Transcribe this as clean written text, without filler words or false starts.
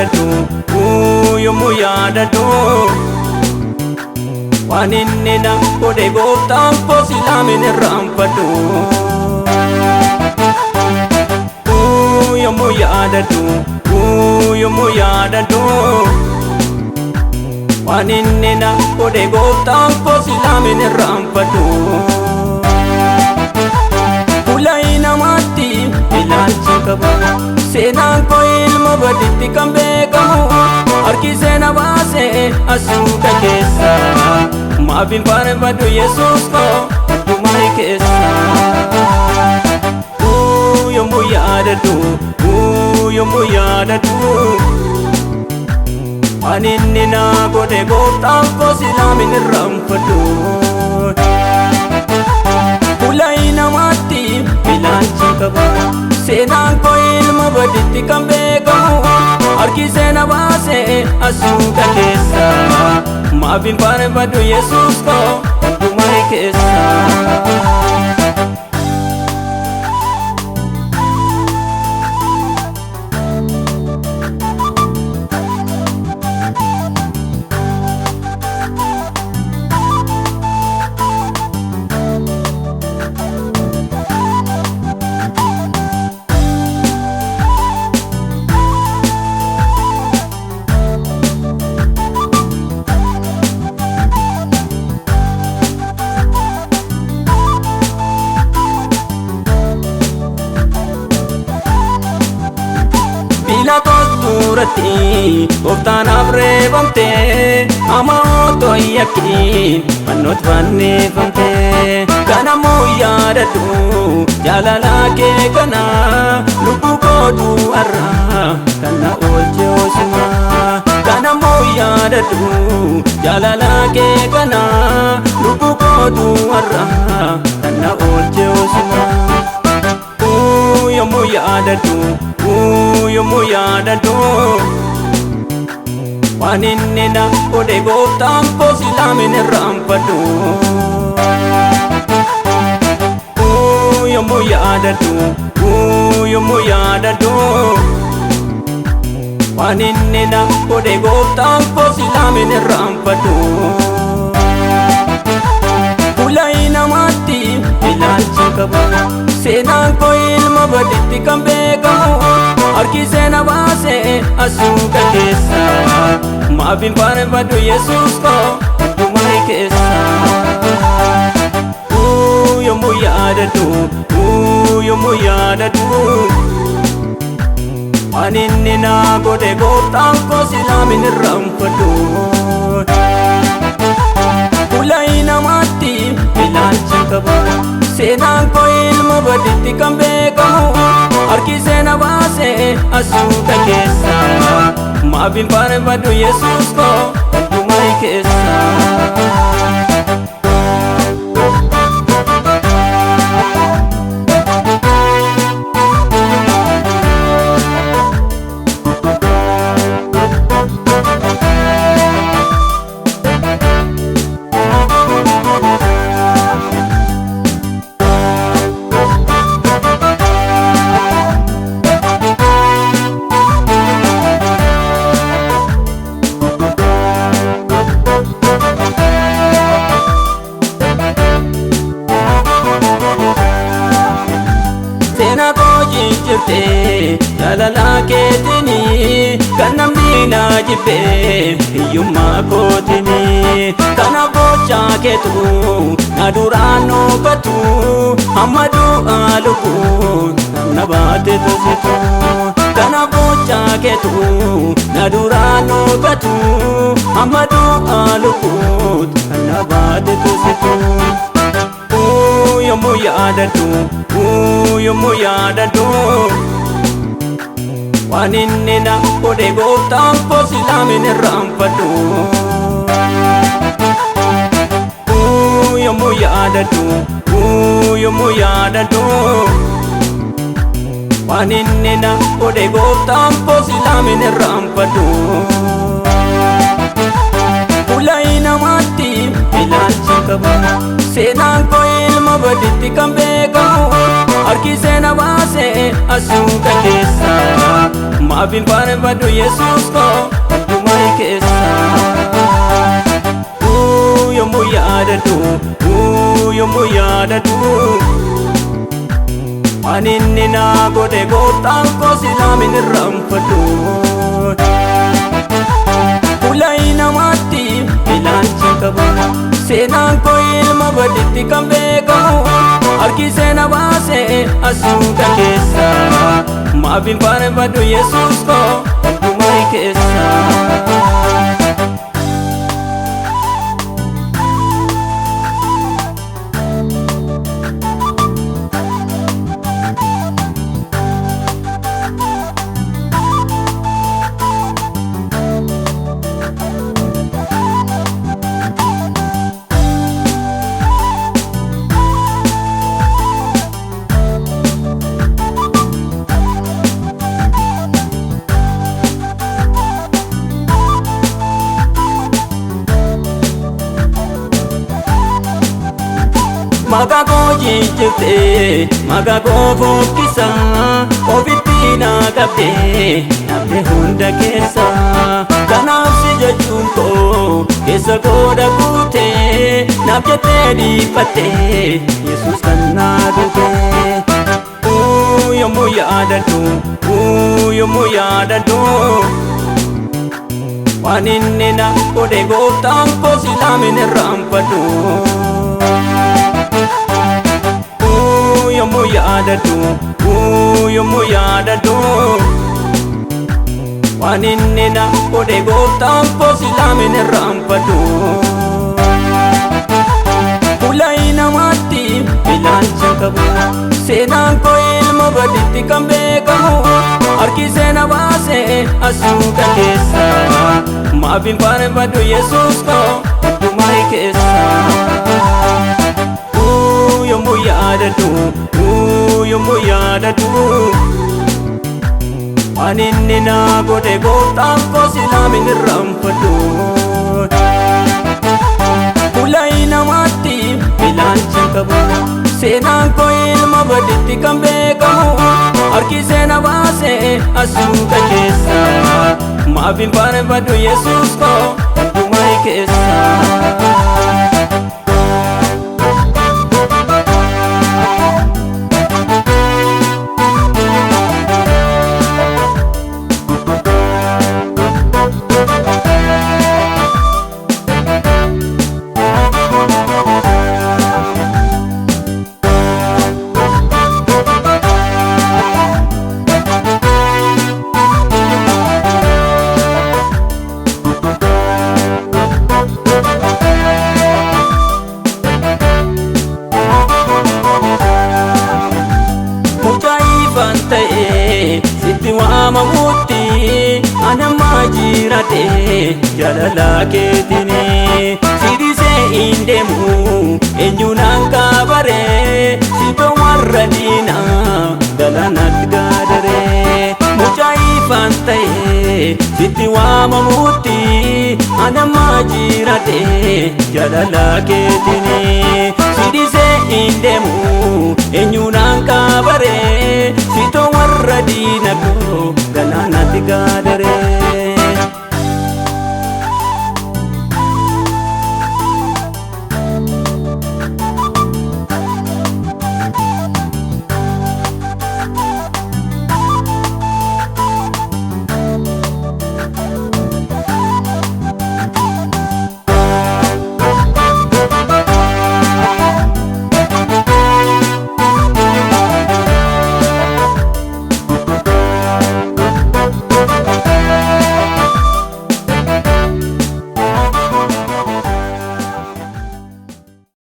yaadadhu yommuu yaadadhu waan inni na godhe gooftaan koo silaamin irraanfadhu yommuu yaadadhu waan inni na godhe gooftaan koo silaamin irraanfadhu ulai namatti ilaalcha qaba seenaan koo ilma baditti kan beekamu harki seena baase asuuta keessa maafin faarfadhu Yesuus koo dhumai keessa yommuu yaadadhu waan inni na godhe gooftaan koo silaamin irraanfadhu ulai namatti ilaalcha qaba seenaan koo ilma baditti kan beekamu harki seena baase asuuta keessa maafin faarfadhu Yesuus koo dhumai keessa gooftaan afreeffamte ama otoo yakkiin fannoof fannifamte kanammoo yaadadhu jaalala kee kana lubbuu koo du'arraa kan na oolche oolchuma kanammoo yaadadhu jaalala kee kana lubbuu koo du'arraa kan na oolche oolchuma yommuu yaadadhu waan inni na godhe gooftaan koo silaamin irraanfadhu yommuu yaadadhu waan inni na godhe gooftaan koo silaamin irraanfadhu ulai namatti ilaalcha qaba seenaan koo ilma baditti kan beekamu harki seena baase asuuta keessa maafin faarfadhu Yesuus koo dhumai keessa yommuu yaadadhu waan inni na godhe gooftaan koo silaamin irraanfadhu ulai namatti ilaalcha qaba seenaan koo ilma baditti kan beekamu harki seena baase asuuta keessa maafin faarfadhu Yesuus koo dhumai keessa jaalala keetini kan namni na jibbe hiyyummaa kootini kana gochaa keetu na duraan oogatu hamma du'aa lubbuun na baate tositu kana gochaa keetu na duraan oogatu hamma du'aa lubbuun na baate tositu yommuu yaadadhu waan inni na godhe gooftaan koo silaamin irraanfadhu yommuu yaadadhu waan inni na godhe gooftaan koo silaamin irraanfadhu ulai namatti ilaalcha qaba seenaan koo ilma baditti kan beekamu harki seena baase asuuta keessa maafin faarfadhu Yesuus koo hundumaa keessa. Yommuu yaadadhu yommuu yaadadhu waan inni naa godhe gooftaan koo silaa hin irraanfadhu. Fuula namaatti ilaalcha qabu seenaan koo ilma baditti kan beekamu harki seena baasee asuuta keessa maafin faarfadhu Yesuus koo hundumaa keessa. Maqaa koo jijjiirtee maqaa koo fokkisa ofitti naa qabdee namni hunda keessa. Kanaaf si jechuun koo keessa koo dhaguutee naaf jettee dhiifattee Yesuus kan naa duutee. Yommuu yaadadhu yommuu yaadadhu waan inni na godhe gooftaan koo silaa hin irraanfadhu. Yommuu yaadadhu yommuu yaadadhu waan inni na godhe gooftaan koo silaa hin irraanfadhu. Fuula namaatti ilaalcha qabu seenaan koo ilma baditti kan beekamu harki seena baasee asuuta keessa maafin faarfadhu Yesuus koo hundumaa keessa. Yommuu yaadadhu yommuu yaadadhu waan inni naa godhe gooftaan koo silaa hin irraanfadhu. Fuula namaatti ilaalcha qabu seenaan koo ilma baditti kan beekamu harki seena baasee asuuta keessa maafin faarfadhu Yesuus koo hundumaa keessa. Sitti waamamutti anammaa jiraate jaalala keetini sidisee hin deemu eenyu naan kabare sitoo warra diinaa galaanatti gaadare. Mucaa ifaan ta'e sitti waamamutti anammaa jiraate jaalala keetini sidisee hin deemu eenyu naan kabare sitoo warra diinaa galaanatti gaadare.